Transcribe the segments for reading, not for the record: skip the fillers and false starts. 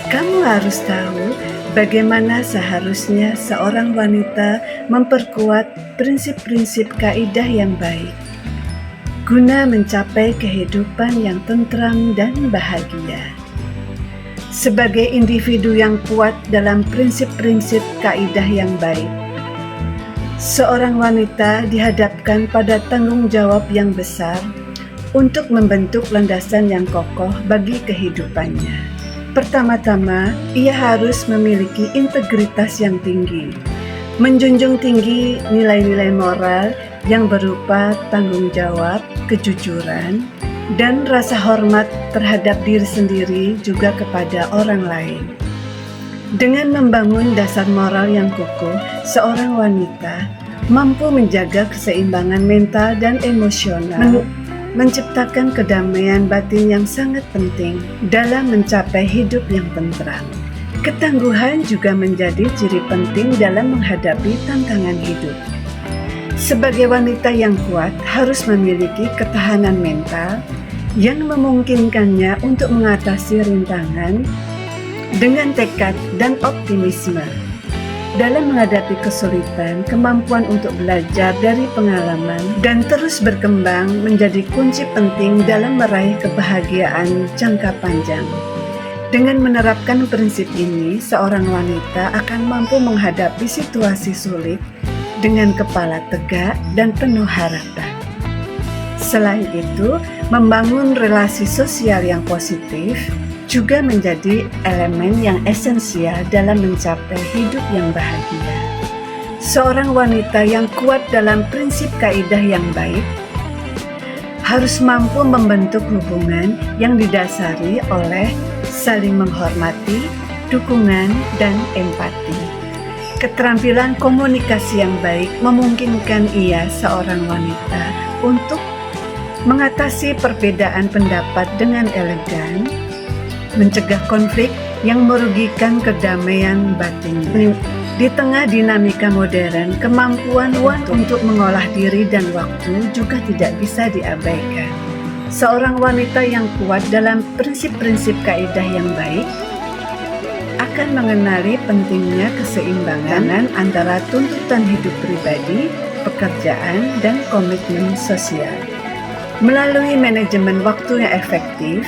Kamu harus tahu bagaimana seharusnya seorang wanita memperkuat prinsip-prinsip kaidah yang baik guna mencapai kehidupan yang tentram dan bahagia. Sebagai individu yang kuat dalam prinsip-prinsip kaidah yang baik, seorang wanita dihadapkan pada tanggung jawab yang besar untuk membentuk landasan yang kokoh bagi kehidupannya. Pertama-tama, ia harus memiliki integritas yang tinggi, menjunjung tinggi nilai-nilai moral yang berupa tanggung jawab, kejujuran, dan rasa hormat terhadap diri sendiri juga kepada orang lain. Dengan membangun dasar moral yang kokoh, seorang wanita mampu menjaga keseimbangan mental dan emosional, menciptakan kedamaian batin yang sangat penting dalam mencapai hidup yang tentram. Ketangguhan juga menjadi ciri penting dalam menghadapi tantangan hidup. Sebagai wanita yang kuat harus memiliki ketahanan mental yang memungkinkannya untuk mengatasi rintangan dengan tekad dan optimisme. Dalam menghadapi kesulitan, kemampuan untuk belajar dari pengalaman dan terus berkembang menjadi kunci penting dalam meraih kebahagiaan jangka panjang. Dengan menerapkan prinsip ini, seorang wanita akan mampu menghadapi situasi sulit dengan kepala tegak dan penuh harapan. Selain itu, membangun relasi sosial yang positif juga menjadi elemen yang esensial dalam mencapai hidup yang bahagia. Seorang wanita yang kuat dalam prinsip kaidah yang baik harus mampu membentuk hubungan yang didasari oleh saling menghormati, dukungan, dan empati. Keterampilan komunikasi yang baik memungkinkan ia, seorang wanita, untuk mengatasi perbedaan pendapat dengan elegan, mencegah konflik yang merugikan kedamaian batin. Di tengah dinamika modern, kemampuan untuk mengolah diri dan waktu juga tidak bisa diabaikan. Seorang wanita yang kuat dalam prinsip-prinsip kaidah yang baik akan mengenali pentingnya keseimbangan antara tuntutan hidup pribadi, pekerjaan, dan komitmen sosial. Melalui manajemen waktu yang efektif,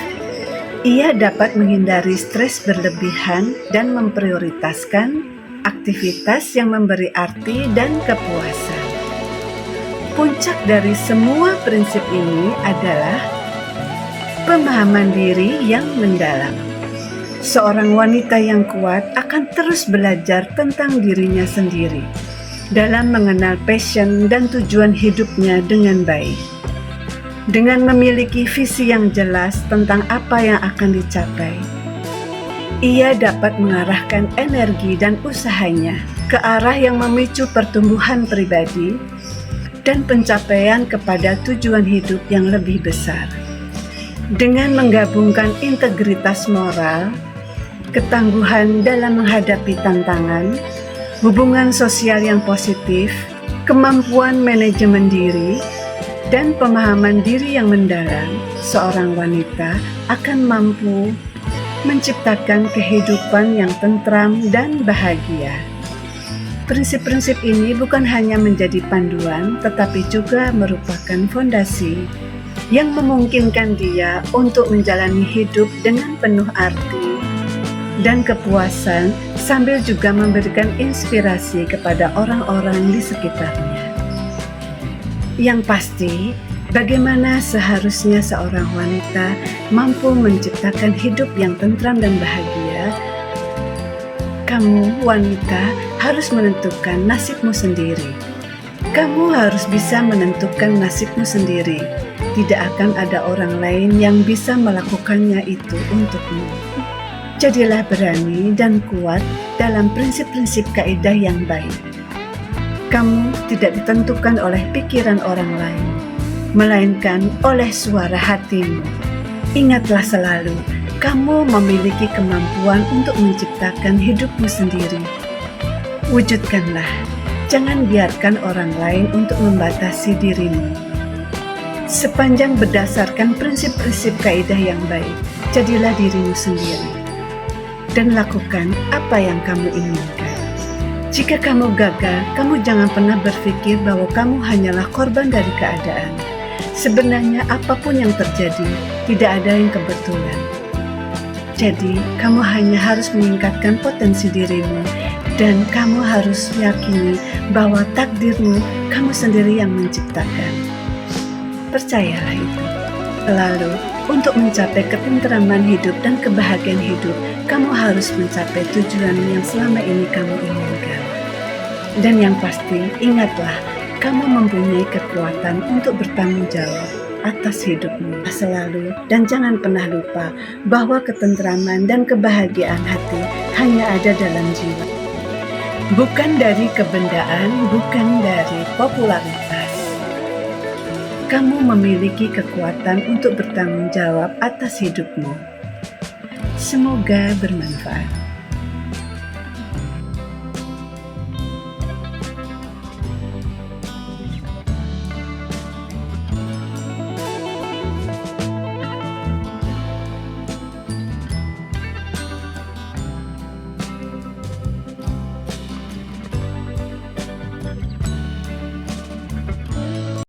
ia dapat menghindari stres berlebihan dan memprioritaskan aktivitas yang memberi arti dan kepuasan. Puncak dari semua prinsip ini adalah pemahaman diri yang mendalam. Seorang wanita yang kuat akan terus belajar tentang dirinya sendiri dalam mengenal passion dan tujuan hidupnya dengan baik. Dengan memiliki visi yang jelas tentang apa yang akan dicapai, ia dapat mengarahkan energi dan usahanya ke arah yang memicu pertumbuhan pribadi dan pencapaian kepada tujuan hidup yang lebih besar. Dengan menggabungkan integritas moral, ketangguhan dalam menghadapi tantangan, hubungan sosial yang positif, kemampuan manajemen diri, dan pemahaman diri yang mendalam, seorang wanita akan mampu menciptakan kehidupan yang tentram dan bahagia. Prinsip-prinsip ini bukan hanya menjadi panduan, tetapi juga merupakan fondasi yang memungkinkan dia untuk menjalani hidup dengan penuh arti dan kepuasan, sambil juga memberikan inspirasi kepada orang-orang di sekitarnya. Yang pasti, bagaimana seharusnya seorang wanita mampu menciptakan hidup yang tentram dan bahagia? Kamu, wanita, harus menentukan nasibmu sendiri. Kamu harus bisa menentukan nasibmu sendiri. Tidak akan ada orang lain yang bisa melakukannya itu untukmu. Jadilah berani dan kuat dalam prinsip-prinsip kaidah yang baik. Kamu tidak ditentukan oleh pikiran orang lain, melainkan oleh suara hatimu. Ingatlah selalu, kamu memiliki kemampuan untuk menciptakan hidupmu sendiri. Wujudkanlah, jangan biarkan orang lain untuk membatasi dirimu. Sepanjang berdasarkan prinsip-prinsip kaidah yang baik, jadilah dirimu sendiri. dan lakukan apa yang kamu inginkan. Jika kamu gagal, kamu jangan pernah berpikir bahwa kamu hanyalah korban dari keadaan. Sebenarnya apapun yang terjadi, tidak ada yang kebetulan. Jadi, kamu hanya harus meningkatkan potensi dirimu dan kamu harus yakini bahwa takdirmu kamu sendiri yang menciptakan. Percayalah itu. Lalu, untuk mencapai ketenteraman hidup dan kebahagiaan hidup, kamu harus mencapai tujuan yang selama ini kamu inginkan. Dan yang pasti, ingatlah, kamu mempunyai kekuatan untuk bertanggung jawab atas hidupmu selalu, dan jangan pernah lupa bahwa ketenteraman dan kebahagiaan hati hanya ada dalam jiwa. Bukan dari kebendaan, bukan dari popularitas. Kamu memiliki kekuatan untuk bertanggung jawab atas hidupmu. Semoga bermanfaat.